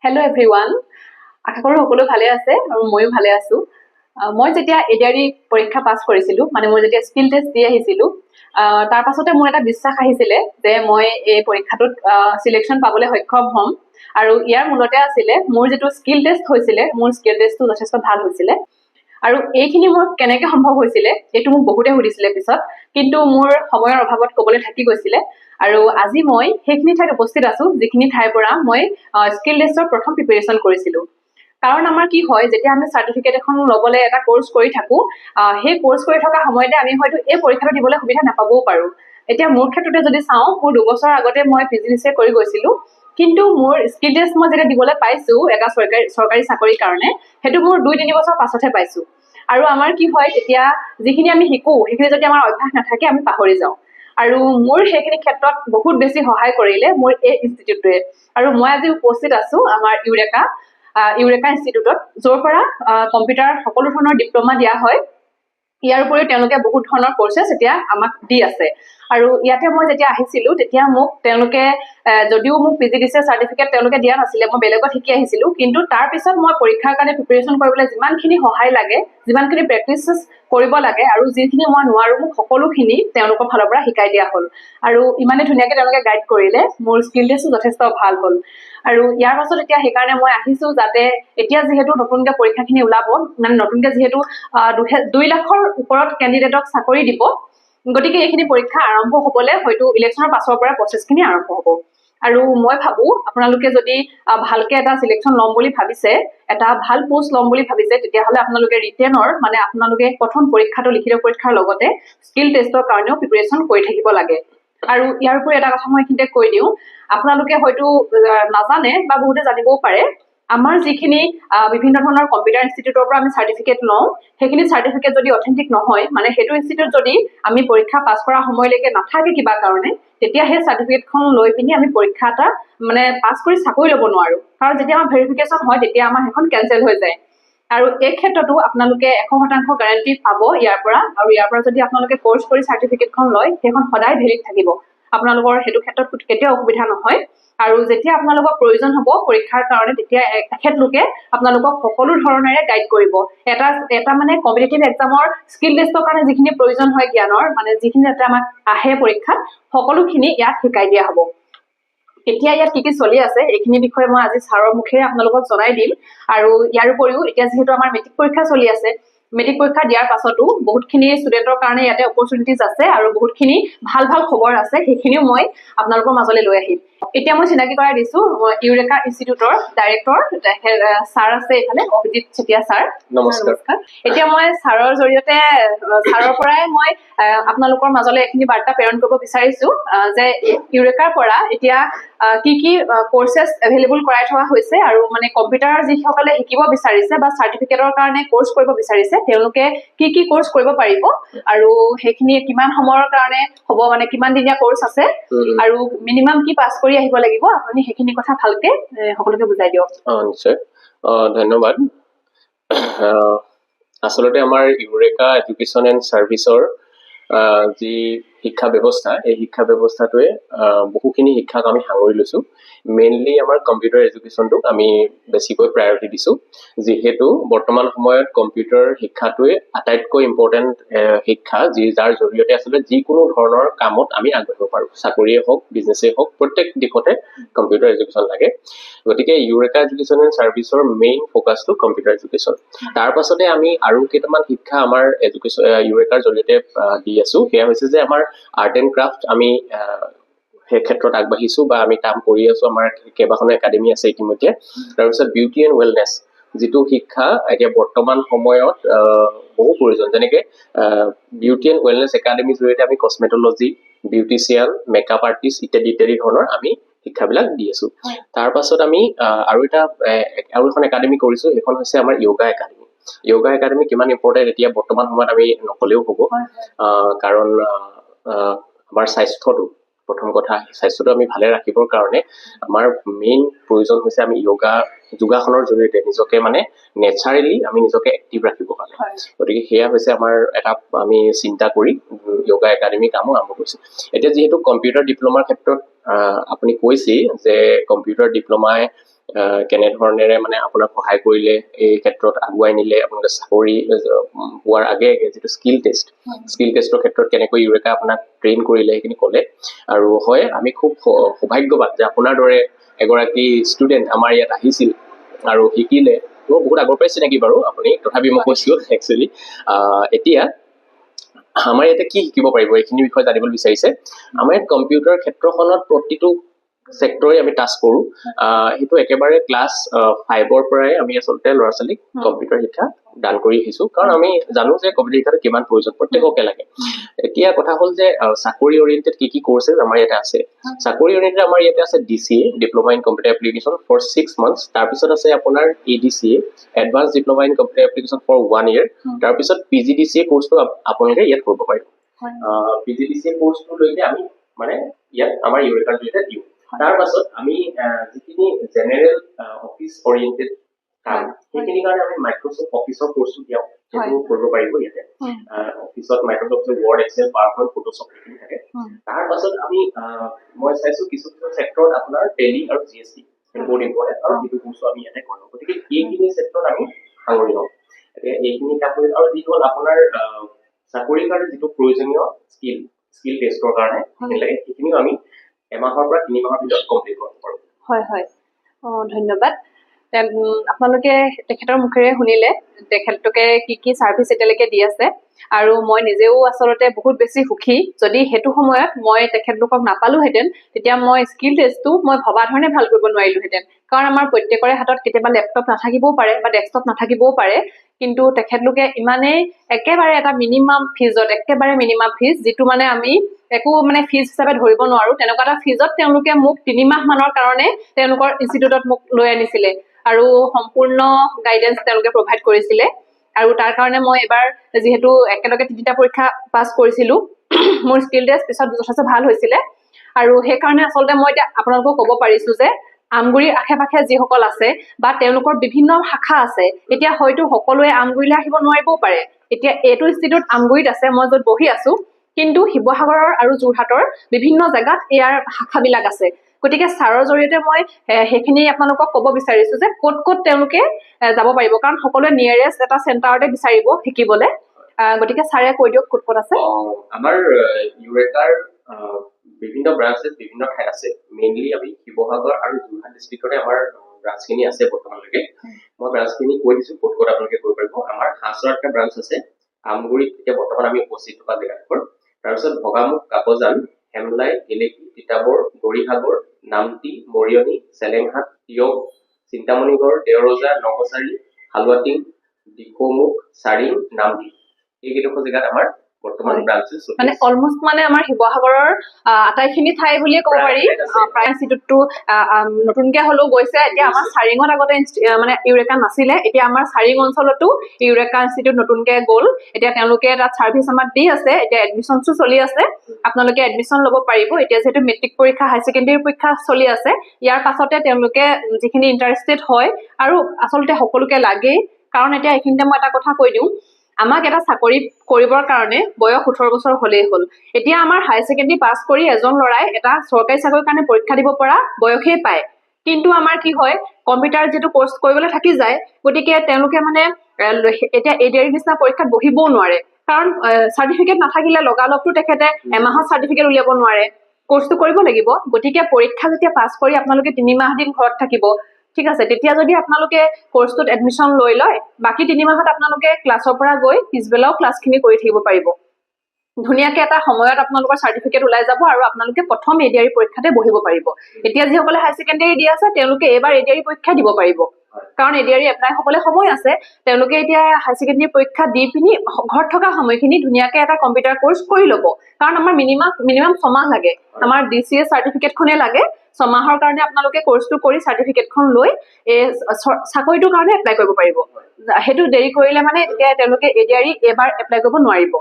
Hello' everyone, আশা কৰোঁ সকলো ভালে আছে আৰু ময়ো ভালে আছোঁ। মই যেতিয়া এডিআৰই পৰীক্ষা পাছ কৰিছিলোঁ, মানে মই যেতিয়া স্কিল টেষ্ট দি আহিছিলোঁ, তাৰ পাছতে মোৰ এটা বিশ্বাস আহিছিলে যে মই এই পৰীক্ষাটোত চিলেকশ্যন পাবলৈ সক্ষম হ'ম। আৰু ইয়াৰ মূলতে আছিলে মোৰ যিটো স্কিল টেষ্ট হৈছিলে, মোৰ স্কিল টেষ্টটো যথেষ্ট ভাল হৈছিলে। আৰু এইখিনি মোৰ কেনেকৈ সম্ভৱ হৈছিলে এইটো মোক বহুতে সুধিছিলে পিছত, কিন্তু মোৰ সময়ৰ অভাৱত ক'বলৈ থাকি গৈছিলে। আৰু আজি মই সেইখিনি ঠাইত উপস্থিত আছোঁ যিখিনি ঠাইৰ পৰা মই স্কিল টেষ্টৰ প্ৰথম প্ৰিপেৰেশ্যন কৰিছিলোঁ। কাৰণ আমাৰ কি হয়, যেতিয়া আমি চাৰ্টিফিকেট এখন ল'বলৈ এটা কোৰ্চ কৰি থাকোঁ, সেই কোৰ্চ কৰি থকা সময়তে আমি হয়তো এই পৰীক্ষাটো দিবলৈ সুবিধা নাপাবও পাৰোঁ। এতিয়া মোৰ ক্ষেত্ৰতে যদি চাওঁ, মোৰ 2 বছৰ আগতে মই PGDCA কৰি গৈছিলোঁ, কিন্তু মোৰ স্কিল টেষ্ট মই যেতিয়া দিবলৈ পাইছোঁ এটা চৰকাৰী চাকৰিৰ কাৰণে, সেইটো মোৰ 2-3 বছৰ পাছতহে পাইছোঁ। আৰু আমাৰ কি হয়, তেতিয়া যিখিনি আমি শিকোঁ সেইখিনি যদি আমাৰ অভ্যাস নাথাকে আমি পাহৰি যাওঁ। আৰু মোৰ সেইখিনি ক্ষেত্ৰত বহুত বেছি সহায় কৰিলে মোৰ এই ইনষ্টিটিউটটোৱে। আৰু মই আজি উপস্থিত আছোঁ আমাৰ ইউৰেকা ইনষ্টিটিউটত, য'ৰ পৰা কম্পিউটাৰ সকলো ধৰণৰ ডিপ্ল'মা দিয়া হয়। ইয়াৰ উপৰিও তেওঁলোকে বহুত ধৰণৰ কৰ্চেছ এতিয়া আমাক দি আছে। আৰু ইয়াতে মই যেতিয়া আহিছিলোঁ তেতিয়া মোক তেওঁলোকে যদিও মোক PGDCA চাৰ্টিফিকেট তেওঁলোকে দিয়া নাছিলে, মই বেলেগত শিকি আহিছিলোঁ, কিন্তু তাৰপিছত মই পৰীক্ষাৰ কাৰণে প্ৰিপেৰেশ্যন কৰিবলৈ যিমানখিনি সহায় লাগে, যিমানখিনি প্ৰেক্টিচ কৰিব লাগে আৰু যিখিনি মই নোৱাৰোঁ, মোক সকলোখিনি তেওঁলোকৰ ফালৰ পৰা শিকাই দিয়া হ'ল। আৰু ইমানে ধুনীয়াকৈ তেওঁলোকে গাইড কৰিলে, মোৰ স্কিল টেষ্টটো যথেষ্ট ভাল হ'ল। আৰু ইয়াৰ পাছত এতিয়া সেইকাৰণে মই আহিছোঁ যাতে এতিয়া যিহেতু নতুনকৈ পৰীক্ষাখিনি ওলাব, মানে নতুনকৈ যিহেতু 2 লাখৰ ওপৰত কেণ্ডিডেটক চাকৰি দিব, গতিকে এইখিনি পৰীক্ষা আৰম্ভ হ'বলৈ হয়তো ইলেকশ্যনৰ পাছৰ পৰা প্ৰচেছখিনি আৰম্ভ হ'ব। আৰু মই ভাবোঁ আপোনালোকে যদি ভালকৈ এটা চিলেকশ্যন ল'ম বুলি ভাবিছে, এটা ভাল পোষ্ট ল'ম বুলি ভাবিছে, তেতিয়াহ'লে আপোনালোকে ৰিটেনৰ, মানে আপোনালোকে প্ৰথম পৰীক্ষাটো লিখিত পৰীক্ষাৰ লগতে স্কিল টেষ্টৰ কাৰণেও প্ৰিপেৰেশ্যন কৰি থাকিব লাগে। আৰু ইয়াৰ উপৰি এটা কথা মই এইখিনিতে কৈ দিওঁ, আপোনালোকে হয়তো নাজানে বা বহুতে জানিবও পাৰে, আমাৰ যিখিনি বিভিন্ন ধৰণৰ কম্পিউটাৰ ইনষ্টিটিউটৰ পৰা আমি চাৰ্টিফিকেট লওঁ, সেইখিনি চাৰ্টিফিকেট যদি অথেণ্টিক নহয়, মানে সেইটো ইনষ্টিটিউট যদি আমি পৰীক্ষা পাছ কৰা সময়লৈকে নাথাকে কিবা কাৰণে, তেতিয়া সেই চাৰ্টিফিকেটখন লৈ পিনি আমি পৰীক্ষা এটা মানে পাছ কৰি চাকৰি ল'ব নোৱাৰোঁ। কাৰণ যেতিয়া আমাৰ ভেৰিফিকেশ্যন হয় তেতিয়া আমাৰ সেইখন কেঞ্চেল হৈ যায়। আৰু এই ক্ষেত্ৰতো আপোনালোকে 100% গেৰাণ্টি পাব ইয়াৰ পৰা। আৰু ইয়াৰ পৰা যদি আপোনালোকে কোৰ্চ কৰি চাৰ্টিফিকেটখন লয়, সেইখন সদায় ভেলিড থাকিব, আপোনালোকৰ সেইটো ক্ষেত্ৰত কেতিয়াও অসুবিধা নহয়। আৰু যেতিয়া আপোনালোকৰ প্ৰয়োজন হ'ব পৰীক্ষাৰ কাৰণে, তেতিয়া তেখেতলোকে আপোনালোকক সকলো ধৰণেৰে গাইড কৰিব। এটা মানে কম্পিটিটিভ এক্সামৰ স্কিল টেষ্টৰ কাৰণে যিখিনি প্ৰয়োজন হয় জ্ঞানৰ, মানে যিখিনি যাতে আমাক আহে পৰীক্ষাত, সকলোখিনি ইয়াত শিকাই দিয়া হ'ব। এতিয়া ইয়াত কি কি চলি আছে এইখিনি বিষয়ে মই আজি ছাৰৰ মুখেৰে আপোনালোকক জনাই দিম। আৰু ইয়াৰ উপৰিও এতিয়া যিহেতু আমাৰ মেট্ৰিক পৰীক্ষা চলি আছে, মেট্ৰিক পৰীক্ষা দিয়াৰ পাছতো বহুতখিনি ষ্টুডেণ্টৰ কাৰণে ইয়াতে অপৰচুনিটিজ আছে আৰু বহুতখিনি ভাল ভাল খবৰ আছে, সেইখিনিও মই আপোনালোকৰ মাজলৈ লৈ আহিম। এতিয়া মই চিনাকি কৰাই দিছোঁ ইউৰেকা ইনষ্টিটিউটৰ ডাইৰেক্টৰ ছাৰ আছে এইফালে, অভিজিত চেতিয়া ছাৰ। নমস্কাৰ। এতিয়া মই ছাৰৰ জৰিয়তে ছাৰৰ পৰাই মই আপোনালোকৰ মাজলৈ এইখিনি বাৰ্তা প্ৰেৰণ কৰিব বিচাৰিছোঁ যে ইউৰেকাৰ পৰা এতিয়া কি কি কৰ্চেছ এভেইলেবল কৰাই থোৱা হৈছে, আৰু মানে কম্পিউটাৰ যিসকলে শিকিব বিচাৰিছে বা চাৰ্টিফিকেটৰ কাৰণে কৰ্চ কৰিব বিচাৰিছে, তেওঁলোকে কি কি কৰ্চ কৰিব পাৰিব, আৰু সেইখিনি কিমান সময়ৰ কাৰণে হ'ব, মানে কিমান দিনীয়া কৰ্চ আছে, আৰু মিনিমাম কি পাছ কৰি আহিব লাগিব, আপুনি সেইখিনি কথা ভালকে সকলোকে বুজাই দিয়ক। নিশ্চয়, ধন্যবাদ। আচলতে আমাৰ ইউৰেকা এডুকেশ্যন এণ্ড ছাৰ্ভিচৰ যি শিক্ষা ব্যৱস্থা, এই শিক্ষা ব্যৱস্থাটোৱে বহুখিনি শিক্ষাক আমি সাঙুৰি লৈছোঁ। মেইনলি আমাৰ কম্পিউটাৰ এডুকেশ্যনটোক আমি বেছিকৈ প্ৰায়ৰিটি দিছোঁ, যিহেতু বৰ্তমান সময়ত কম্পিউটাৰ শিক্ষাটোৱে আটাইতকৈ ইম্পৰ্টেণ্ট শিক্ষা, যাৰ জৰিয়তে আচলতে যিকোনো ধৰণৰ কামত আমি আগবাঢ়িব পাৰোঁ, চাকৰিয়ে হওক, বিজনেছেই হওক, প্ৰত্যেক দিশতে কম্পিউটাৰ এডুকেশ্যন লাগে। গতিকে ইউৰেকা এডুকেশ্যন এণ্ড ছাৰ্ভিচৰ মেইন ফ'কাছটো কম্পিউটাৰ এডুকেশ্যন। তাৰ পাছতে আমি আৰু কেইটামান শিক্ষা আমাৰ ইউৰেকাৰ জৰিয়তে দি আছোঁ। সেয়া হৈছে যে আমাৰ আৰ্ট এণ্ড ক্ৰাফ্ট, আমি সেই ক্ষেত্ৰত আগবাঢ়িছোঁ বা আমি কাম কৰি আছোঁ। আমাৰ কেইবাখনো একাডেমি আছে ইতিমধ্যে। তাৰপিছত বিউটি এণ্ড ৱেলনেছ, যিটো শিক্ষা এতিয়া বৰ্তমান সময়ত বহু প্ৰয়োজন, যেনেকৈ বিউটি এণ্ড ৱেলনেছ একাডেমিৰ জৰিয়তে আমি কছমেটলজি, বিউটিচিয়ান, মেকআপ আৰ্টিষ্ট ইত্যাদি ধৰণৰ আমি শিক্ষাবিলাক দি আছোঁ। তাৰ পাছত আমি আৰু এখন একাডেমি কৰিছোঁ, সেইখন হৈছে আমাৰ য়োগা একাডেমি। য়োগা একাডেমি কিমান ইম্পৰ্টেণ্ট এতিয়া বৰ্তমান সময়ত আমি নকলেও হ'ব, কাৰণ আমাৰ প্ৰথম কথা স্বাস্থ্যটো আমি ভালে ৰাখিবৰ কাৰণে আমাৰ মেইন প্ৰয়োজন হৈছে আমি যোগাসনৰ জৰিয়তে নিজকে মানে নেচাৰেলি আমি নিজকে এক্টিভ ৰাখিবৰ কাৰণে। গতিকে সেয়া হৈছে আমাৰ এটা আমি চিন্তা কৰি য়োগা একাডেমি কামো আৰম্ভ কৰিছোঁ। এতিয়া যিহেতু কম্পিউটাৰ ডিপ্ল'মাৰ ক্ষেত্ৰত আপুনি কৈছেই যে কম্পিউটাৰ ডিপ্ল'মাই কেনেধৰণেৰে মানে আপোনাক সহায় কৰিলে এই ক্ষেত্ৰত আগুৱাই নিলে আপোনালোকে চাকৰি হোৱাৰ আগে আগে যিটো স্কিল টেষ্টৰ ক্ষেত্ৰত কেনেকৈ ইউৰেকা আপোনাক ট্ৰেইন কৰিলে সেইখিনি ক'লে আৰু হয় আমি খুব সৌভাগ্যৱান যে আপোনাৰ দৰে এগৰাকী ষ্টুডেণ্ট আমাৰ ইয়াত আহিছিল আৰু শিকিলে মোৰ বহুত আগৰ পৰাই চিনাকি বাৰু আপুনি তথাপি মই কৈছোঁ একচুৱেলি এতিয়া আমাৰ ইয়াতে কি শিকিব পাৰিব এইখিনি বিষয়ে জানিবলৈ বিচাৰিছে আমাৰ ইয়াত কম্পিউটাৰ ক্ষেত্ৰখনত প্ৰতিটো চেক্টৰে আমি টাচ কৰোঁ সেইটো একেবাৰে ক্লাছ 5ৰ পৰাই আমি আচলতে ল'ৰা ছোৱালীক কম্পিউটাৰ শিক্ষা দান কৰি আহিছোঁ কাৰণ আমি জানো যে কম্পিউটাৰ শিক্ষাটো কিমান প্ৰয়োজন প্ৰত্যেককে লাগে এতিয়া কথা হ'ল যে চাকৰি অৰিয়েণ্টেড কি কৰ্চেছ আমাৰ ইয়াতে আছে চাকৰি অৰিয়েণ্টেড আমাৰ ইয়াতে আছে DCA diploma in computer application for 6 months তাৰপিছত আছে আপোনাৰ ADCA advance diploma in computer application for 1 year তাৰপিছত PGDCA কৰ্চটো আপোনালোকে ইয়াত কৰিব পাৰিব PGDCA কৰ্চটো লৈকে আমি মানে ইয়াত আমাৰ ইউৰেকাৰ জৰিয়তে দিওঁ তাৰ পাছত আমি যিখিনি জেনেৰেল অফিচ অৰিয়েণ্টেড কাম সেইখিনি কাৰণে আমি মাইক্ৰ'ছফ্ট অফিচৰ কৰ্চটো দিওঁ সেইটো কৰিব পাৰিব ইয়াতে অফিচত Microsoft Word Excel PowerPoint Photoshop সেইখিনি থাকে তাৰ পাছত আমি মই চাইছোঁ কিছু চেক্টৰত আপোনাৰ টেলি আৰু GST বহুত ইম্পৰ্টেণ্ট আৰু সেইটো কৰ্চো আমি ইয়াতে কৰোঁ গতিকে এইখিনি ক্ষেত্ৰত আমি সাঙুৰি লওঁ এতিয়া এইখিনি কাম কৰি আৰু যিটো হ'ল আপোনাৰ চাকৰিৰ কাৰণে যিটো প্ৰয়োজনীয় স্কিল টেষ্টৰ কাৰণে সেইখিনিও আমি এমাহৰ পৰা 3 মাহৰ ভিতৰত কমপ্লিট কৰিব পাৰোঁ হয় ধন্যবাদ আপোনালোকে তেখেতৰ মুখেৰে শুনিলে তেখেতলোকে কি চাৰ্ভিচ এতিয়ালৈকে দি আছে আৰু মই নিজেও আচলতে বহুত বেছি সুখী যদি সেইটো সময়ত মই তেখেতলোকক নাপালোহেঁতেন তেতিয়া মই স্কিল টেষ্টটো মই ভবা ধৰণে ভাল কৰিব নোৱাৰিলোহেঁতেন কাৰণ আমাৰ প্ৰত্যেকৰে হাতত কেতিয়াবা লেপটপ নাথাকিবও পাৰে বা ডেস্কটপ নাথাকিবও পাৰে কিন্তু তেখেতলোকে ইমানেই একেবাৰে এটা মিনিমাম ফিজ যিটো মানে আমি একো মানে ফিজ হিচাপে ধৰিব নোৱাৰো তেনেকুৱা এটা ফিজত তেওঁলোকে মোক 3 মাহ মানৰ কাৰণে তেওঁলোকৰ ইনষ্টিটিউটত মোক লৈ আনিছিলে আৰু সম্পূৰ্ণ গাইডেন্স তেওঁলোকে প্ৰভাইড কৰিছিলে আৰু তাৰ কাৰণে মই এবাৰ যিহেতু একেলগে 3টা পৰীক্ষা পাছ কৰিছিলো মোৰ স্কিল টেষ্ট পিছত যথেষ্ট ভাল হৈছিলে আৰু সেইকাৰণে আচলতে মই এতিয়া আপোনালোকক ক'ব পাৰিছো যে আমগুৰিৰ আশে-পাশে যিসকল আছে বা তেওঁলোকৰ বিভিন্ন শাখা আছে এতিয়া হয়তো সকলোৱে আমগুৰিলৈ আহিব নোৱাৰিবও পাৰে এতিয়া এইটো ইনষ্টিটিউট আমগুৰিত আছে মই য'ত বহি আছো কিন্তু শিৱসাগৰৰ আৰু যোৰহাটৰ বিভিন্ন জেগাত ইয়াৰ শাখাবিলাক আছে গতিকে ছাৰৰ জৰিয়তে মই সেইখিনি আপোনালোকক ক'ব বিচাৰিছো যে ক'ত তেওঁলোকে যাব পাৰিব কাৰণ সকলোৱে নিয়াৰেষ্ট এটা চেণ্টাৰতে বিচাৰিব শিকিবলৈ গতিকে ছাৰে কৈ দিয়ক ক'ত আছে আমাৰ ইউৰেকাৰ বিভিন্ন ব্ৰাঞ্চেছ বিভিন্ন ঠাইত আছে মেইনলি আমি শিৱসাগৰ আৰু যোৰহাট ডিষ্ট্ৰিক্টতে আমাৰ ব্ৰাঞ্চখিনি আছে বৰ্তমানলৈকে মই ব্ৰাঞ্চখিনি কৈ দিছোঁ ক'ত আপোনালোকে কৰিব পাৰিব আমাৰ হাছৰাত এটা ব্ৰাঞ্চ আছে আমগুৰিত এতিয়া বৰ্তমান আমি উপস্থিত থকা জেগাডোখৰ তাৰপিছত ভগামুখ কাকজান হেমলাই গেলেকী তিতাবৰ গৌৰীসাগৰ নামটি মৰিয়নি চেলেংহাট টিয়ক চিন্তামণিগড় দেওৰজা নগচাৰী হালুৱাটিং দিখৌমুখ চাৰিং নামটি এইকেইডোখৰ জেগাত আমাৰ বৰ্তমান ব্ৰাঞ্চেছ মানে অলমোষ্ট মানে আমাৰ শিৱসাগৰৰ আটাইখিনি ঠাই বুলিয়ে ক'ব পাৰি প্ৰায় ইনষ্টিটিউটটো নতুনকে হ'লেও গৈছে এতিয়া আমাৰ চাৰিঙত আগতে মানে ইউৰেকা নাছিলে এতিয়া আমাৰ চাৰিং অঞ্চলতো ইউৰেকা ইনষ্টিটিউট নতুনকে গ'ল এতিয়া তেওঁলোকে তাত চাৰ্ভিচ আমাক দি আছে এতিয়া এডমিশ্যনছো চলি আছে আপোনালোকে এডমিশ্যন ল'ব পাৰিব এতিয়া যিহেতু মেট্ৰিক পৰীক্ষা হাই ছেকেণ্ডেৰী পৰীক্ষা চলি আছে ইয়াৰ পাছতে তেওঁলোকে যিখিনি ইণ্টাৰেষ্টেড হয় আৰু আচলতে সকলোকে লাগেই কাৰণ এতিয়া এইখিনিতে মই এটা কথা কৈ দিওঁ আমাক এটা চাকৰি কৰিবৰ কাৰণে বয়স 18 বছৰ হ'লেই হ'ল এতিয়া আমাৰ হাই ছেকেণ্ডেৰী পাছ কৰি এজন ল'ৰাই এটা চৰকাৰী চাকৰিৰ কাৰণে পৰীক্ষা দিব পৰা বয়সেই পায় কিন্তু আমাৰ কি হয় কম্পিউটাৰ যেটো কোৰ্স কৰিবলৈ থাকি যায় গতিকে তেওঁলোকে মানে এতিয়া এডিআৰ নিচিনা পৰীক্ষাত বহিবও নোৱাৰে কাৰণ সাৰ্টিফিকেট নাথাকিলে লগালগটো তেখেতে এমাহৰ সাৰ্টিফিকেট উলিয়াব নোৱাৰে কোৰ্সটো কৰিব লাগিব গতিকে পৰীক্ষা যেতিয়া পাছ কৰি আপোনালোকে 3 মাহ দিন ঘৰত থাকিব ঠিক আছে তেতিয়া যদি আপোনালোকে কোৰ্সটোত এডমিশন লৈ লয় বাকি 3 মাহত আপোনালোকে ক্লাছৰ পৰা গৈ পিছবেলাও ক্লাছখিনি কৰি থাকিব পাৰিব ধুনিয়াকে এটা সময়ত আপোনালোকৰ সাৰ্টিফিকেট ওলাই যাব আৰু আপোনালোকে প্ৰথম এডিআৰ পৰীক্ষাতে বহিব পাৰিব এতিয়া যিসকলে হাই ছেকেণ্ডাৰী দি আছে তেওঁলোকে এবাৰ এডিআৰ পৰীক্ষা দিব পাৰিব কাৰণ এডিআৰ এপ্লাই হ'বলৈ সময় আছে তেওঁলোকে এতিয়া হাই ছেকেণ্ডাৰী পৰীক্ষা দি পিনি ঘৰত থকা সময়খিনি ধুনিয়াকে এটা কম্পিউটাৰ কোৰ্স কৰি ল'ব কাৰণ আমাৰ মিনিমাম 6 মাহ লাগে আমাৰ ডিসিএ সাৰ্টিফিকেটখনে লাগে 6 মাহৰ কাৰণে আপোনালোকে কোৰ্সটো কৰি সাৰ্টিফিকেটখন লৈ চাকৰিটোৰ কাৰণে এপ্লাই কৰিব পাৰিব হেতু দেৰি কৰিলে মানে এতিয়া তেওঁলোকে এডিআৰ এবাৰ এপ্লাই কৰিব নোৱাৰিব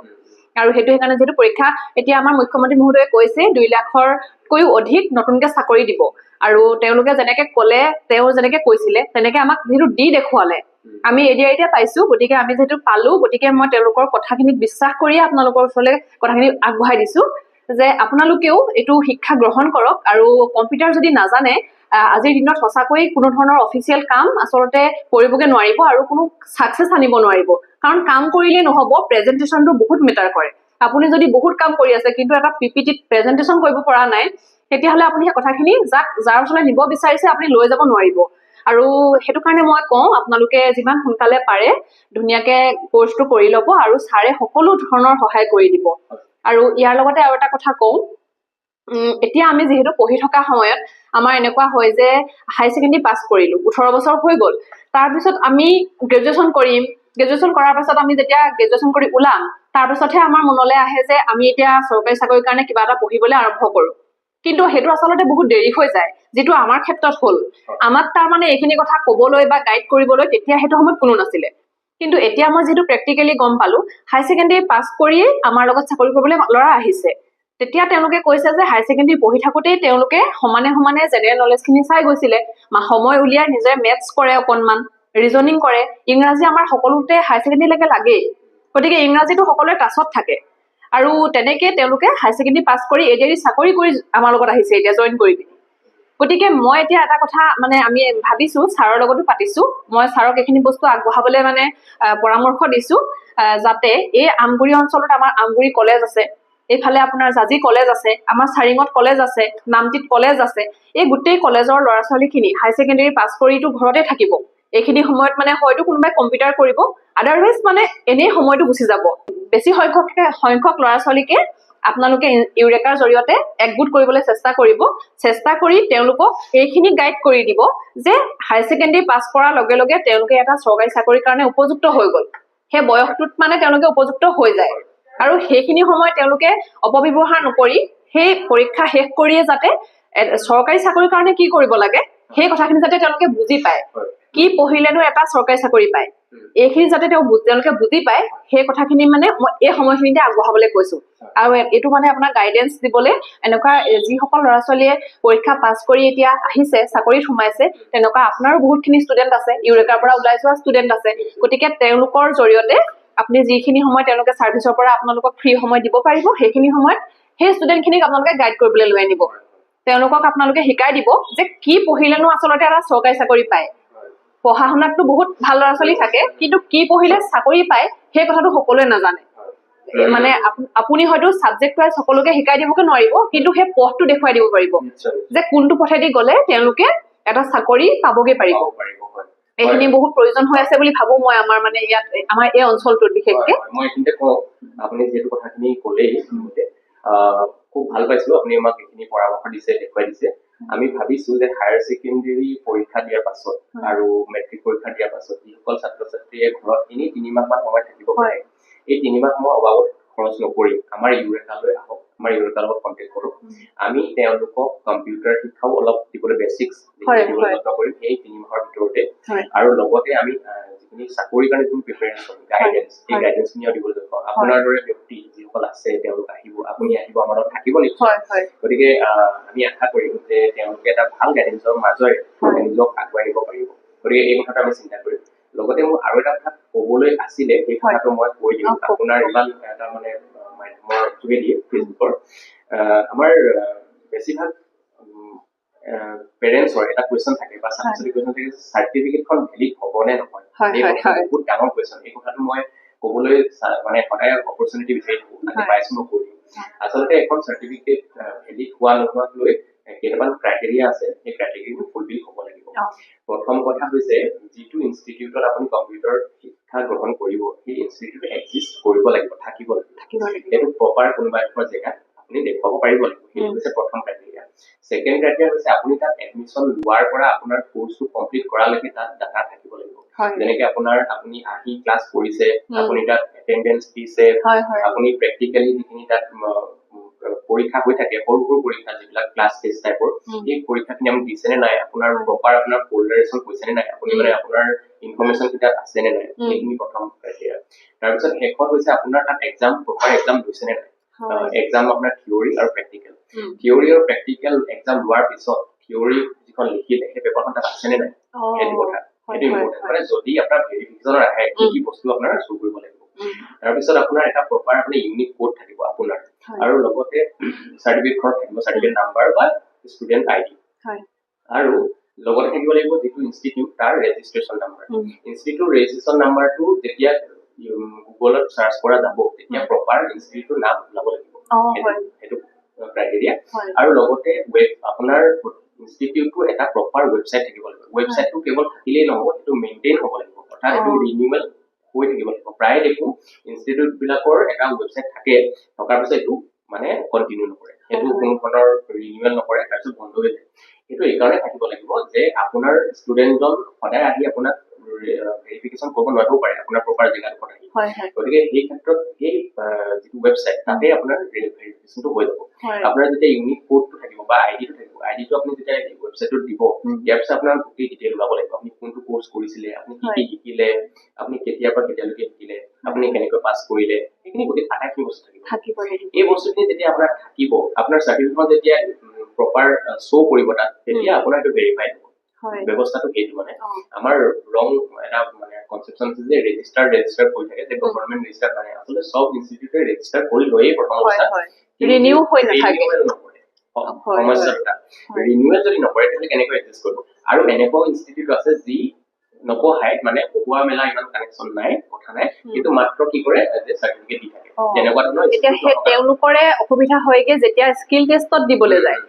আৰু হেতু হেকাৰণে যেটো পৰীক্ষা এতিয়া আমাৰ মুখ্যমন্ত্ৰী মহোদয়ে কৈছে 2 লাখৰ কৈও অধিক নতুনকে চাকৰি দিব আৰু তেওঁলোকে যেনেকে ক'লে তেওঁ যেনেকে কৈছিলে তেনেকে আমাক যেটো দি দেখুৱালে আমি এডিআৰতে পাইছো গতিকে আমি যেটো পালো গতিকে মই তেওঁলোকৰ কথাখিনিত বিশ্বাস কৰি আপোনালোকৰ ওচৰলৈ কথাখিনি আগবঢ়াই দিছো যে আপোনালোকেও এইটো শিক্ষা গ্ৰহণ কৰক আৰু কম্পিউটাৰ যদি নাজানে আজিৰ দিনত সঁচাকৈ কোনো ধৰণৰ অফিচিয়েল কাম আচলতে কৰিবগে নোৱাৰিব আৰু কোনো সাকসেস আনিব নোৱাৰিব কাৰণ কাম কৰিলে নহব প্ৰেজেন্টেশনটো বহুত মেটাৰ কৰে আপুনি যদি বহুত কাম কৰি আছে কিন্তু এটা পিপিটিত প্ৰেজেন্টেশন কৰিব পৰা নাই তেতিয়াহলে আপুনি এই কথাখিনি যাৰ ওচৰলৈ নিব বিচাৰিছে আপুনি লৈ যাব নোৱাৰিব আৰু হেতু কাৰণে মই কওঁ আপোনালোকে যিমান সোনকালে পাৰে ধুনিয়াকে কোৰ্সটো কৰি লব আৰু সাৰে সকলো ধৰণৰ সহায় কৰি দিব আৰু ইয়াৰ লগতে আৰু এটা কথা কওঁ এতিয়া আমি যেহেতু পঢ়ি থকা সময়ত আমাৰ এনেকুৱা হয় যে হাই সেকেন্ডাৰী পাস কৰিলো 18 বছৰ হৈ গল তাৰ পিছত আমি গ্ৰেজুৱেচন কৰিম গ্ৰেজুৱেচন কৰাৰ পাছত আমি যেতিয়া গ্ৰেজুৱেচন কৰি ওলাম তাৰ পিছতহে আমাৰ মনলৈ আহে যে আমি এতিয়া চৰকাৰী চাকৰিৰ কাৰণে কিবা এটা পঢ়িবলৈ আৰম্ভ কৰো কিন্তু হেতু আচলতে বহুত দেৰি হৈ যায় যেটো আমাৰ ক্ষেত্ৰত হল আমাক তাৰ মানে এইখিনি কথা কবলৈ বা গাইড কৰিবলৈ তেতিয়া হেতু সময়ত কোনো নাছিলে কিন্তু এতিয়া মই যেটো প্ৰ্যাকটিক্যালি গম পালো হাই সেকেন্ডাৰী পাস কৰি আমাৰ লগত চাকৰি কৰিবলৈ লৰা আহিছে তেতিয়া তেওঁলোকে কৈছে যে হাই সেকেন্ডাৰী পঢ়ি থাকোতে তেওঁলোকে সমানে সমানে জেনেৰেল নলেজখিনি চাই গৈছিলে সময় উলিয়াই নিজে মেথছ কৰে অকনমান ৰিজনিং কৰে ইংৰাজী আমাৰ সকলোতে হাই সেকেন্ডাৰী লৈকে লাগে গতিকে ইংৰাজীটো সকলোৰে টাছত থাকে আৰু তেনেকে তেওঁলোকে হাই সেকেন্ডাৰী পাস কৰি এডিআৰি চাকৰি কৰি আমাৰ লগত আহিছে এতিয়া জয়েন কৰিবি গতিকে মই এতিয়া এটা কথা মানে আমি ভাবিছো ছাৰৰ লগতো পাতিছো মই ছাৰক এইখিনি বস্তু আগবঢ়াবলৈ মানে পৰামৰ্শ দিছো যাতে এই আমগুৰি অঞ্চলত আমাৰ আমগুৰি কলেজ আছে এইফালে আপোনাৰ জাজি কলেজ আছে আমাৰ চাৰিঙত কলেজ আছে নামটিত কলেজ আছে এই গোটেই কলেজৰ ল'ৰা ছোৱালীখিনি হাই সেকেন্ডাৰী পাস কৰিটো ঘৰতে থাকিব এইখিনি সময়ত মানে হয়তো কোনোবাই কম্পিউটাৰ কৰিব আদাৰৱাইজ মানে এনেই সময়টো গুচি যাব বেছি সংখ্যক ল'ৰা ছোৱালীকে আপোনালোকে ইউৰেকাৰ জৰিয়তে একগোট কৰিবলৈ চেষ্টা কৰি তেওঁলোকক এইখিনি গাইড কৰি দিব যে হাই সেকেন্ডাৰী পাস কৰাৰ লগে লগে তেওঁলোকে এটা চৰকাৰী চাকৰিৰ কাৰণে উপযুক্ত হৈ গল সেই বয়সটোত মানে তেওঁলোকে উপযুক্ত হৈ যায় আৰু সেইখিনি সময় তেওঁলোকে অপব্যৱহাৰ নকৰি সেই পৰীক্ষা শেষ কৰিয়ে যাতে চৰকাৰী চাকৰিৰ কাৰণে কি কৰিব লাগে সেই কথাখিনি যাতে তেওঁলোকে বুজি পায় কি পঢ়িলেনো এটা চৰকাৰী চাকৰি পায় এইখিনি যাতে তেওঁলোকে বুজি পায় সেই কথাখিনি মানে মই এই সময়খিনিতে আগবঢ়াবলৈ কৈছো আৰু এইটো মানে আপোনাৰ গাইডেন্স দিবলৈ এনেকুৱা যিসকল ল'ৰা ছোৱালীয়ে পৰীক্ষা পাছ কৰি এতিয়া আহিছে চাকৰিত সোমাইছে তেনেকুৱা আপোনাৰো বহুতখিনি ষ্টুডেন্ট আছে ইউৰেকাৰ পৰা ওলাই যোৱা ষ্টুডেন্ট আছে গতিকে তেওঁলোকৰ জৰিয়তে আপুনি যিখিনি সময় তেওঁলোকে সাৰ্ভিসৰ পৰা আপোনালোকক ফ্ৰী সময় দিব পাৰিব সেইখিনি সময়ত সেই ষ্টুডেন্টখিনিক আপোনালোকে গাইড কৰিবলৈ লৈ আনিব তেওঁলোকক আপোনালোকে শিকাই দিব যে কি পঢ়িলেনো আচলতে এটা চৰকাৰী চাকৰি পায় পঢ়া শুনাতটো বহুত ভাল ল'ৰা ছোৱালী থাকে কিন্তু কি পঢ়িলে চাকৰি পায় সেই কথাটো সকলোৱে নাজানে মানে আপুনি হয়তো সাবজেক্ট ওয়াইজ সকলোকে শিকাই দিবকে নোৱাৰিব কিন্তু সেই পথটো দেখুৱাই দিব পাৰিব যে কোনটো পথেদি গলে তেওঁলোকে এটা চাকৰি পাবগে পাৰিব এইখিনি বহুত প্ৰয়োজন হৈ আছে বুলি ভাবো মই আমাৰ মানে ইয়াত আমাৰ এই অঞ্চলটোত বিশেষকে মই এইখিনিতে কওঁ আপুনি যেটো কথাখিনি ক'লেই খুব ভাল পাইছো আপুনি আমাক এইখিনি পৰামৰ্শ দিছে দেখুৱাই দিছে আমি ভাবিছো যে হায়াৰ সেকেন্ডাৰী পৰীক্ষা দিয়াৰ পাছত আৰু মেট্ৰিক পৰীক্ষা দিয়াৰ পাছত যিসকল ছাত্ৰ ছাত্ৰীয়ে ঘৰত এনেই 3 মাহমান সময় থাকিব পাৰে এই 3 মাহ সময় অবাবত খৰচ নকৰি আমাৰ ইউৰেকালৈ আহক আমাৰ ইউৰেকাৰ লগত কণ্টেক্ট কৰক আমি তেওঁলোকক কম্পিউটাৰ শিক্ষাও অলপ দিবলৈ বেচিক্স দিবলৈ যত্ন কৰিম এই 3 মাহৰ ভিতৰতে আৰু লগতে আমি যিখিনি চাকৰিৰ কাৰণে যিখিনি প্ৰিপেৰেশ্যন গাইডেন্স এই গাইডেন্সখিনিও দিবলৈ যত্ন কৰিম আপোনাৰ দৰে ব্যক্তি যিসকল আছে তেওঁলোক আহিব আপুনি আহিব আমাৰ লগত থাকিব নিশ্চয় গতিকে আমি আশা কৰিম যে তেওঁলোকে এটা ভাল গাইডেন্সৰ মাজেৰে নিজক আগুৱাই নিব পাৰিব গতিকে এই কথাটো আমি চিন্তা কৰিম লগতে মোৰ আৰু এটা কথা ক'বলৈ আছিলে এই কথাটো মই কৈ দিম আপোনাৰ ইমান এটা মানে মাধ্যমৰ যোগেদি ফেচবুকৰ আমাৰ বেছিভাগ পেৰেণ্টছৰ এটা কুৱেশ্যন থাকে বা ছাত্ৰ-ছাত্ৰীৰ কুৱেশ্যন থাকে চাৰ্টিফিকেটখন ভেলিড হ'বনে নহয় এই বহুত ডাঙৰ কুৱেশ্যন এই কথাটো মই ক'বলৈ মানে সদায় অপৰচুনিটি বিচাৰি থাকোঁ আজি পাইছো মই কৈ দিম আচলতে এখন চাৰ্টিফিকেট ভেলিড হোৱা নোহোৱাক লৈ কেইটামান ক্ৰাইটেৰিয়া আছে সেই ক্ৰাইটেৰিয়াবোৰ ফুলফিল হ'ব লাগিব প্ৰথম কথা হৈছে যিটো ইনষ্টিটিউটত আপুনি কম্পিউটাৰ শিক্ষা গ্ৰহণ কৰিব সেই ইনষ্টিটিউট এক্সিষ্ট কৰিব লাগিব থাকিব লাগিব এইটো প্ৰপাৰ কোনোবা এখন জেগাত আপুনি দেখুৱাব পাৰিব লাগিব সেইটো হৈছে প্ৰথম ক্ৰাইটেৰিয়া সেকেন্ড ক্ৰাইটেৰিয়া হৈছে আপুনি তাত এডমিশ্যন লোৱাৰ পৰা আপোনাৰ কোৰ্সটো কমপ্লিট কৰালৈকে তাত ডাটা থাকিব লাগিব যেনেকৈ আপুনি আহি ক্লাছ কৰিছে আপুনি তাত এটেন্ডেন্স দিছে আপুনি প্ৰেক্টিকেলি যিখিনি তাত পৰীক্ষা হৈ থাকে সৰু সৰু পৰীক্ষা যিবিলাক ক্লাছ টেষ্ট টাইপৰ এই পৰীক্ষাখিনি আমি দিছে নে নাই আপোনাৰ প্ৰপাৰ আপোনাৰ ফল্ডাৰেশ্যন হৈছে নে নাই আপুনি মানে আপোনাৰ ইনফৰমেশ্যন কিতাপ আছে নে নাই এইখিনি প্ৰথম ক্ৰাইটেৰিয়া তাৰপিছত শেষত হৈছে আপোনাৰ তাত প্ৰপাৰ এক্সাম হৈছে নে নাই এক্সাম আপোনাৰ থিয়ৰী আৰু প্ৰেক্টিকেল থিয়ৰী আৰু প্ৰেক্টিকেল এক্সাম লোৱাৰ পিছত থিয়ৰী যিখন লিখিলে সেই পেপাৰখন তাত আছে নে নাই সেইটো কথা সেইটো ইম্পৰ্টেণ্ট মানে যদি আপোনাৰ ভেৰিফিকেশ্যনৰ আহে কি বস্তু আপোনাৰ চুৰ কৰিব লাগিব তাৰপিছত আপোনাৰ এটা প্ৰপাৰ আপুনি ইউনিক কোড থাকিব আপোনাৰ হয়। আৰু লগতে চাৰ্টিফিকেটখন থাকিব চাৰ্টিফিকেট নাম্বাৰ বা ষ্টুডেণ্ট আইডি হয় আৰু লগতে থাকিব লাগিব যিটো ইনষ্টিটিউট তাৰ ৰেজিষ্ট্ৰেশ্যন নাম্বাৰ ইনষ্টিটিউট ৰেজিষ্ট্ৰেশ্যন নাম্বাৰটো যেতিয়া গুগলত চাৰ্চ কৰা যাব তেতিয়া প্ৰপাৰ ইনষ্টিটিউটৰ নাম ওলাব লাগিব সেইটো ক্ৰাইটেৰিয়া আৰু লগতে আপোনাৰ ইনষ্টিটিউটটো এটা প্ৰপাৰ ৱেবছাইট থাকিব লাগিব ৱেবছাইটটো কেৱল থাকিলেই নহ'ব সেইটো মেইনটেইন হ'ব লাগিব অৰ্থাৎ এইটো ৰিনিউৱেল হৈ থাকিব লাগিব প্ৰায় দেখোঁ ইনষ্টিটিউট বিলাকৰ এটা ৱেবছাইট থাকে থকাৰ পিছত এইটো মানে কণ্টিনিউ নকৰে সেইটো কোনো ধৰণৰ ৰিনিউৱেল নকৰে তাৰপিছত বন্ধ হৈ যায় সেইটো এইকাৰণে থাকিব লাগিব যে আপোনাৰ ষ্টুডেণ্টজন সদায় আহি আপোনাক ভেৰিফিকেশ্যন কৰিব নোৱাৰিব পাৰে আপোনাৰ প্ৰপাৰ জেগাডোখৰত আহি গতিকে সেই ক্ষেত্ৰত সেই যিটো ৱেবছাইট তাতে আপোনাৰ ভেৰিফিকেশ্যনটো হৈ যাব আপোনাৰ যেতিয়া ইউনিক কোডটো থাকিব বা আইডিটো থাকিব আইডিটো আপুনি যেতিয়া ৱেবছাইটত দিব ইয়াৰ পিছত আপোনাৰ গোটেই ডিটেইল ওলাব লাগিব আপুনি কোনটো কোৰ্চ কৰিছিলে আপুনি কি কি শিকিলে আপুনি কেতিয়াৰ পৰা কেতিয়ালৈকে শিকিলে আপুনি কেনেকৈ পাছ কৰিলে সেইখিনি গোটেই আটাইখিনি বস্তু থাকিব এই বস্তুখিনি যেতিয়া আপোনাৰ থাকিব আপোনাৰ চাৰ্টিফিকেটখন যেতিয়া প্ৰপাৰ শ্ব' কৰিব তাত তেতিয়া আপোনাৰ এইটো ভেৰিফাই হ'ব ব্যৱস্থাটো সেইটো মানে আমাৰ ৰং এটা মানে কনচেপচন আছে যে ৰেজিষ্টাৰ কৰি থাকে যে গভৰ্ণমেণ্ট ৰেজিষ্টাৰ কৰে আচলতে সব ইনষ্টিটিউটে ৰেজিষ্টাৰ কৰি লৈয়ে প্ৰথম অৱস্থাত ৰিনিউ হৈ নাথাকে সমস্যাটা ৰিনিউৱেল যদি নকৰে তেতিয়াহ'লে কেনেকৈ এডজাষ্ট কৰিব আৰু এনেকুৱা ইনষ্টিটিউট আছে যি নপঢ়ায় মানে পঢ়োৱা মেলা ইমান কানেকশ্যন নাই কথা নাই কিন্তু মাত্ৰ কি কৰে যে চাৰ্টিফিকেট দি থাকে তেনেকুৱা ধৰণৰ এতিয়া সেই তেওঁলোকৰে অসুবিধা হয়গে যেতিয়া স্কিল টেষ্টত দিবলৈ যায়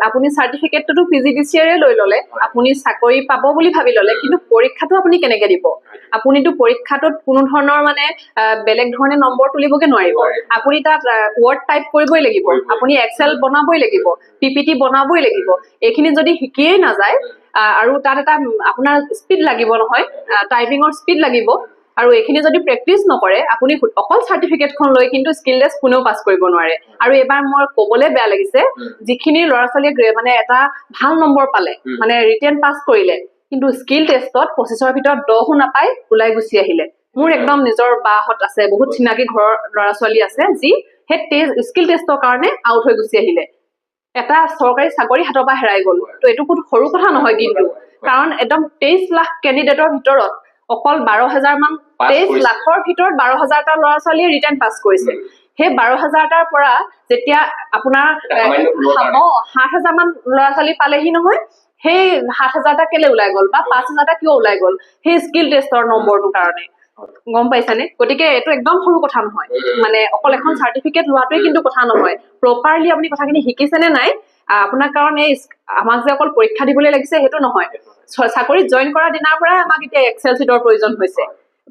আপুনি চাৰ্টিফিকেটটো পিজিডিচিএৰে লৈ ললে আপুনি চাকৰি পাব বুলি ভাবি ললে কিন্তু পৰীক্ষাটো আপুনি কেনেকে দিব আপুনিতো পৰীক্ষাটোত কোনো ধৰণৰ মানে বেলেগ ধৰণে নম্বৰ তুলিবগে নোৱাৰিব আপুনি তাত ৱৰ্ড টাইপ কৰিবই লাগিব আপুনি এক্সেল বনাবই লাগিব পিপিটি বনাবই লাগিব এইখিনি যদি শিকিয়েই নাযায় আৰু তাত এটা আপোনাৰ স্পীড লাগিব নহয় টাইপিঙৰ স্পীড লাগিব আৰু এইখিনি যদি প্ৰেক্টিচ নকৰে আপুনি অকল চাৰ্টিফিকেটখন লৈ কিন্তু স্কিল টেষ্ট কোনেও পাছ কৰিব নোৱাৰে আৰু এবাৰ মই ক'বলৈ বেয়া লাগিছে যিখিনি ল'ৰা ছোৱালীয়ে মানে এটা ভাল নম্বৰ পালে মানে ৰিটেন পাছ কৰিলে কিন্তু স্কিল টেষ্টত 25ৰ ভিতৰত 10ও নাপায় ওলাই গুচি আহিলে মোৰ একদম নিজৰ বাহঁত আছে বহুত চিনাকি ঘৰৰ ল'ৰা ছোৱালী আছে যি সেই স্কিল টেষ্টৰ কাৰণে আউট হৈ গুচি আহিলে এটা চৰকাৰী চাকৰি হাতৰ পৰা হেৰাই গ'ল তো এইটো কোনো সৰু কথা নহয় কিন্তু কাৰণ একদম 23 লাখ কেণ্ডিডেটৰ ভিতৰত অকল 12,000 মান 23 লাখৰ ভিতৰত 12,000টা ল'ৰা ছোৱালীয়ে ৰিটাৰ্ণ পাছ কৰিছে সেই 12,000টাৰ পৰা যেতিয়া আপোনাৰ 7,000 মান ল'ৰা ছোৱালী পালেহি নহয় সেই 7,000টা কেলে ওলাই গ'ল বা 5,000টা কিয় ওলাই গ'ল সেই স্কিল টেষ্টৰ নম্বৰটোৰ কাৰণে গম পাইছানে গতিকে এইটো একদম সৰু কথা নহয় মানে অকল এখন চাৰ্টিফিকেট লোৱাটোৱে কিন্তু কথা নহয় প্ৰপাৰলি আপুনি কথাখিনি শিকিছেনে নাই আপোনাৰ কাৰণে আমাক যে অকল পৰীক্ষা দিবলৈ লাগিছে সেইটো নহয় চাকৰিত জইন কৰা দিনাৰ পৰাই আমাক এতিয়া এক্সেল চিটৰ প্ৰয়োজন হৈছে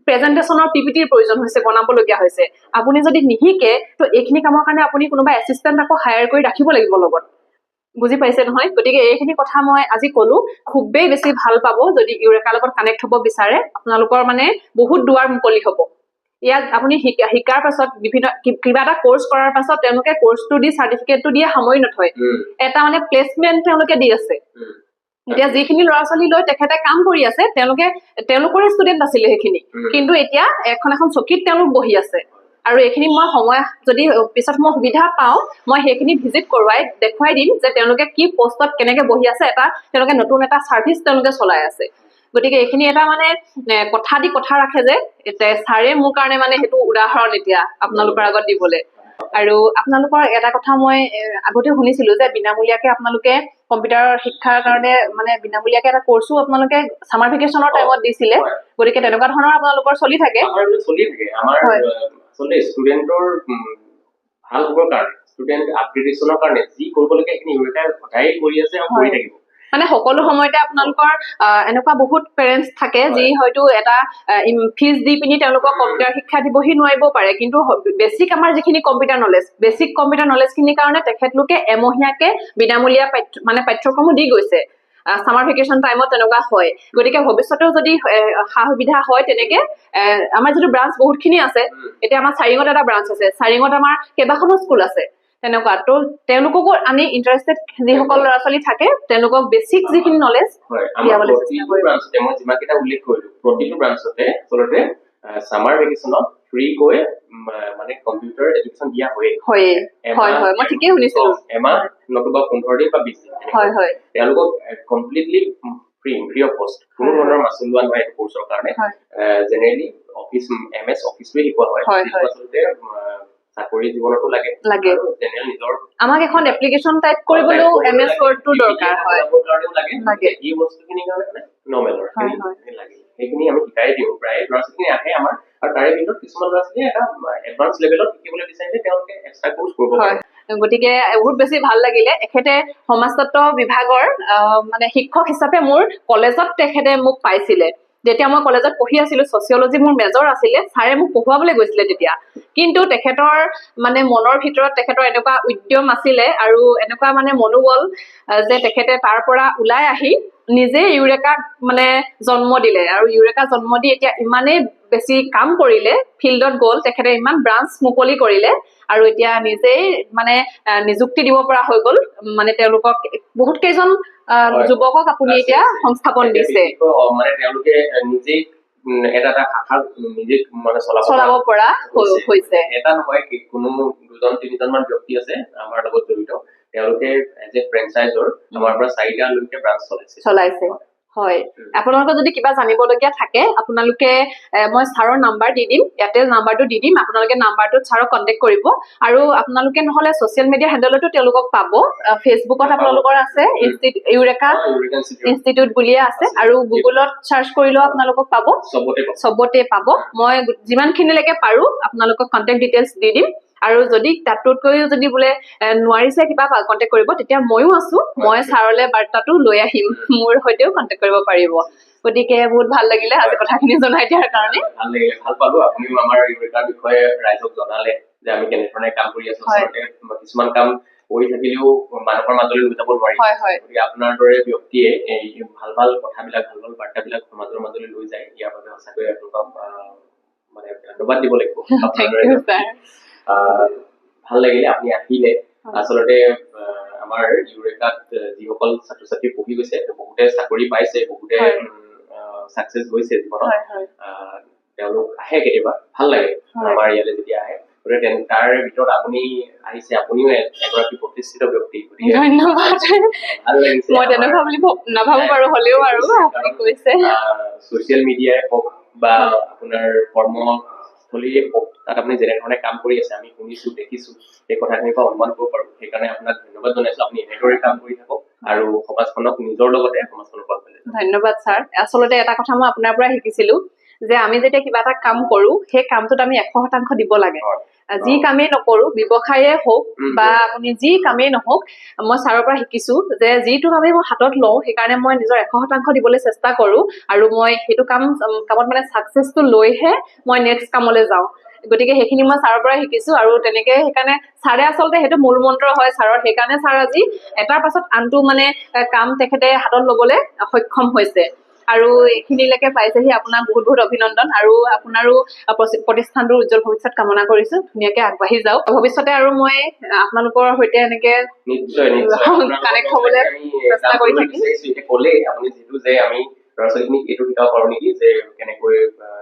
প্ৰেজেন্টেশনৰ পিপিটিৰ প্ৰয়োজন হৈছে বনাবলগীয়া হৈছে আপুনি যদি নিশিকে তো এইখিনি কামৰ কাৰণে আপুনি কোনোবা এসিস্টেন্ট আকৌ হায়াৰ কৰি ৰাখিব লাগিব লগত বুজি পাইছে নহয় গতিকে এইখিনি কথা মই আজি কলো খুবেই বেছি ভাল পাব যদি ইউৰেকাৰ লগত কানেক্ট হ'ব বিচাৰে আপোনালোকৰ মানে বহুত দুৱাৰ মুকলি হ'ব ইয়াত আপুনি শিকাৰ পাছত বিভিন্ন কিবা এটা কোৰ্স কৰাৰ পাছত তেওঁলোকে কোৰ্সটো দি সাৰ্টিফিকেটটো দিয়ে সামৰি নথয় এটা মানে প্লেসমেন্ট তেওঁলোকে দি আছে এতিয়া যিখিনি ল'ৰা ছোৱালী লৈ তেখেতে কাম কৰি আছে তেওঁলোকৰে ষ্টুডেন্ট আছিলে সেইখিনি কিন্তু এতিয়া এখন চকীত তেওঁলোক বহি আছে আৰু এইখিনি মই সময় যদি পিছত মই সুবিধা পাওঁ মই সেইখিনি ভিজিট কৰোৱাই দেখুৱাই দিম যে তেওঁলোকে কি পোষ্টত কেনেকে বহি আছে এটা তেওঁলোকে নতুন এটা সাৰ্ভিস তেওঁলোকে চলাই আছে গতিকে এইখিনি এটা মানে কথা দি কথা ৰাখে যে ছাৰে মোৰ কাৰণে মানে সেইটো উদাহৰণ এতিয়া আপোনালোকৰ আগত দিবলৈ আৰু আপোনালোকৰ এটা কথা মই আগতে শুনিছিলো যে বিনামূলীয়াকে আপোনালোকে কম্পিউটাৰৰ শিক্ষাৰ কাৰণে মানে বিনামূলীয়াকে এটা কোৰ্সও আপোনালোকে সামাৰ ভেকেশনৰ টাইমত দিছিলে গতিকে তেনেকুৱা ধৰণৰ আপোনালোকৰ চলি থাকে আমাৰ আচলতে ষ্টুডেন্টৰ ভাল হ'বৰ কাৰণে ষ্টুডেন্ট আপগ্ৰেডেশ্যনৰ কাৰণে যি কৰিব লাগে সেইখিনি ইউৰেকাই সদায় কৰি আছে আৰু কৰি থাকিব মানে সকলো সময়তে আপোনালোকৰ এনেকুৱা বহুত পেৰেন্টছ থাকে যি হয়তো এটা ফিজ দি পিনি তেওঁলোকক কম্পিউটাৰ শিক্ষা দিবহি নোৱাৰিব পাৰে কিন্তু বেসিক আমাৰ যিখিনি কম্পিউটাৰ নলেজ খিনিৰ কাৰণে তেখেতলোকে এমহীয়াকে বিনামূলীয়া মানে পাঠ্যক্ৰমো দি গৈছে সামাৰ ভেকেশন টাইমত তেনেকুৱা হয় গতিকে ভৱিষ্যতেও যদি সা সুবিধা হয় তেনেকে আমাৰ যিটো ব্ৰাঞ্চ বহুতখিনি আছে এতিয়া আমাৰ চাৰিঙত এটা ব্ৰাঞ্চ আছে চাৰিঙত আমাৰ কেইবাখনো স্কুল আছে তেনেকুৱা তো তেওঁলোককো আমি ইন্টাৰেষ্টেড যিসকল ল'ৰা ছোৱালী থাকে তেওঁলোকক বেসিক যিখিনি নলেজ দিয়াবলৈ চেষ্টা কৰিম মই যিমানকেইটা উল্লেখ কৰিলো প্ৰতিটো ব্ৰাঞ্চতে আচলতে সামাৰ ভেকেশনত ফ্ৰী কৈ মানে কম্পিউটাৰ এডুকেশ্যন দিয়া হয় মই ঠিকেই শুনিছিলো এমাহ নতুবা 15 দিন বা 20 দিন তেওঁলোকক কমপ্লিটলি ফ্ৰী অফ কষ্ট কোনো ধৰণৰ মাচুল লোৱা নহয় এই কোৰ্সৰ কাৰণে জেনেৰেলি অফিচ এমএছ অফিচটোৱে শিকোৱা হয় আচলতে চাকৰি জীৱনতো লাগে লাগে। আৰু জেনেৰেল নিজৰ আমাক এখন এপ্লিকেশ্যন টাইপ কৰিবলৈও MS Wordটো দৰকাৰ হয়। লাগে। এই বস্তুখিনিৰ কাৰণে মানে নৰ্মেলৰ হয়, হয়। লাগে সেইখিনি আমি শিকাই দিওঁ প্ৰায় ল'ৰা ছোৱালী আহে আমাৰ আৰু তাৰে ভিতৰত কিছুমান ল'ৰা ছোৱালীয়ে এটা এডভান্স লেভেলত শিকিবলৈ বিচাৰিলে তেওঁলোকে এক্সট্ৰা কোৰ্চ কৰিব হয় পাৰে গতিকে বহুত বেছি ভাল লাগিলে এখেতে সমাজতত্ব বিভাগৰ মানে শিক্ষক হিচাপে মোৰ কলেজত তেখেতে মোক পাইছিলে যেতিয়া মই কলেজত পঢ়ি আছিলো ছচিয়লজি মোৰ মেজৰ আছিলে ছাৰে মোক পঢ়ুৱাবলৈ গৈছিলে তেতিয়া কিন্তু তেখেতৰ মানে মনৰ ভিতৰত তেখেতৰ এনেকুৱা উদ্যম আছিলে আৰু এনেকুৱা মানে মনোবল যে তেখেতে তাৰ পৰা ওলাই আহি নিজে ইউৰেকাক মানে জন্ম দিলে আৰু ইউৰেকা জন্ম দি এতিয়া ইমানেই বেছি কাম কৰিলে ফিল্ডত গ'ল তেখেতে ইমান ব্ৰাঞ্চ মুকলি কৰিলে আৰু এতিয়া নিজেই মানে নিযুক্তি দিব পৰা হৈ গ'ল মানে তেওঁলোকক বহুত কেইজন যুৱকক আপুনি এতিয়া সংস্থাপন দিছে মানে তেওঁলোকে নিজেই এটা শাখা নিজে মানে চলাব পৰা হৈছে এটা নহয় কোনো দুজন তিনিজন মান ব্যক্তি আছে আমাৰ লগত জড়িত তেওঁলোকে এজ এ ফ্ৰেঞ্চাইজৰ আমাৰ পৰা 4টালৈকে ব্ৰাঞ্চ চলাইছে হয় আপোনালোকৰ যদি কিবা জানিবলগীয়া থাকে আপোনালোকে মই ছাৰৰ নাম্বাৰ দি দিম এয়াৰটেল নাম্বাৰটো দি দিম আপোনালোকে নাম্বাৰটোত ছাৰক কণ্টেক্ট কৰিব আৰু আপোনালোকে নহলে ছচিয়েল মিডিয়া হেণ্ডেলতো তেওঁলোকক পাব ফেচবুকত আপোনালোকৰ আছে ইউৰেকা ইনষ্টিটিউট বুলিয়ে আছে আৰু গুগলত চাৰ্চ কৰিলেও আপোনালোকক পাব চবতে পাব মই যিমানখিনিলৈকে পাৰো আপোনালোকক কণ্টেক্ট ডিটেইলছ দি দিম আৰু যদি তাতোতকৈও যদি বোলে নোৱাৰিছে কিবা কণ্টেক্ট কৰিব তেতিয়া ময়ো আছো মই ছাৰলৈ বাৰ্তাটো লৈ আহিম মোৰ সৈতেও কণ্টেক্ট কৰিব পাৰিব গতিকে বহুত ভাল লাগিলে আজি কথাখিনি জনাই দিয়াৰ কাৰণে ভাল লাগিলে ভাল পালো আপুনিও আমাৰ ইউৰেকাৰ বিষয়ে ৰাইজক জনালে যে আমি কেনেধৰণে কাম কৰি আছো আচলতে কিছুমান কাম কৰি থাকিলেও মানুহৰ মাজলৈ লৈ যাব নোৱাৰি গতিকে আপোনাৰ দৰে ব্যক্তিয়ে এই ভাল ভাল কথাবিলাক ভাল ভাল বাৰ্তাবিলাক সমাজৰ মাজলৈ লৈ যায় ইয়াৰ বাবে সঁচাকৈ আপোনাক মানে ধন্যবাদ দিব লাগিব ভাল লাগিলে আপুনি আহিলে আচলতে আমাৰ ইউৰেকাত যিসকল ছাত্ৰ ছাত্ৰী পঢ়ি গৈছে বহুতে চাকৰি পাইছে বহুতে সাকসেস হৈছে জীৱনত তেওঁলোক আহে কেতিয়াবা ভাল লাগে আমাৰ ইয়ালৈ যেতিয়া আহে তাৰ ভিতৰত আপুনি আহিছে আপুনিও এগৰাকী প্ৰতিষ্ঠিত ব্যক্তি ধন্যবাদ ভাল লাগিছে মই তেনেকুৱা বুলি নাভাবো বাৰু হলেও আৰু আপুনি কৈছে ছচিয়েল মিডিয়াই হওক বা আপোনাৰ কৰ্মস্থলীয়ে হওক তাত আপুনি যেনেধৰণে কাম কৰি আছে আমি শুনিছো দেখিছো সেই কথাখিনিৰ পৰা অনুমান কৰিব পাৰো সেইকাৰণে আপোনাক ধন্যবাদ জনাইছো আপুনি এনেদৰে কাম কৰি থাকক আৰু সমাজখনক নিজৰ লগতে সমাজখনক ধন্যবাদ ছাৰ আচলতে এটা কথা মই আপোনাৰ পৰা শিকিছিলো যে আমি যেতিয়া কিবা এটা কাম কৰো সেই কামটোত আমি 100% দিব লাগে যি কামেই নকৰো ব্যৱসায়ে হওক বা আপুনি যি কামেই নহওক মই ছাৰৰ পৰা শিকিছো যে যিটো কামেই মই হাতত লওঁ সেইকাৰণে মই নিজৰ 100% দিবলৈ চেষ্টা কৰো আৰু মই সেইটো কামত মানে ছাকসেছটো লৈহে মই নেক্সট কামলৈ যাওঁ গতিকে সেইখিনি মই ছাৰৰ পৰা শিকিছো আৰু তেনেকে সেইকাৰণে ছাৰে আচলতে সেইটো মূল মন্ত্ৰ হয় ছাৰৰ সেইকাৰণে ছাৰ আজি এটাৰ পাছত আনটো মানে কাম তেখেতে হাতত ল'বলৈ সক্ষম হৈছে আৰু এইখিনিলৈকে পাইছেহি আপোনাক বহুত বহুত অভিনন্দন আৰু আপোনাৰো প্ৰতিষ্ঠানটোৰ উজ্জ্বল ভৱিষ্যত কামনা কৰিছো ধুনীয়াকে আগবাঢ়ি যাওক ভৱিষ্যতে আৰু মই আপোনালোকৰ সৈতে এনেকে কানেক্ট হবলৈ চেষ্টা কৰি থাকিম ক'লে আপুনি যিটো যে আমি ল'ৰা ছোৱালীখিনিক এইটো শিকাব পাৰো নেকি যে কেনেকৈ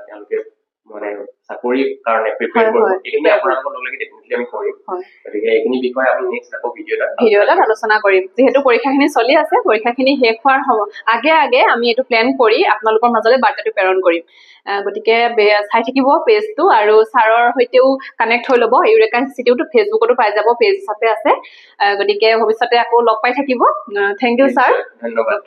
তেওঁলোকে মানে চাকৰিৰ কাৰণে প্ৰিপেয়াৰ কৰিব এইখিনি আপোনালোকৰ লগে ডেফিনেটলি আমি কৰিম গতিকে এইখিনি বিষয়ে আমি নেক্সট আকৌ ভিডিঅ'ত আলোচনা কৰিম যিহেতু পৰীক্ষাখিনি চলি আছে পৰীক্ষাখিনি শেষ হোৱাৰ আগে আমি এইটো প্লেন কৰি আপোনালোকৰ মাজলৈ বাৰ্তাটো প্ৰেৰণ কৰিম গতিকে চাই থাকিব পেজটো আৰু ছাৰৰ সৈতেও কানেক্ট হৈ ল'ব ইউৰেকা ইনষ্টিটিউট ফেচবুকতো পাই যাব পেজ হিচাপে আছে গতিকে ভৱিষ্যতে আকৌ লগ পাই থাকিব থেংক ইউ ছাৰ ধন্যবাদ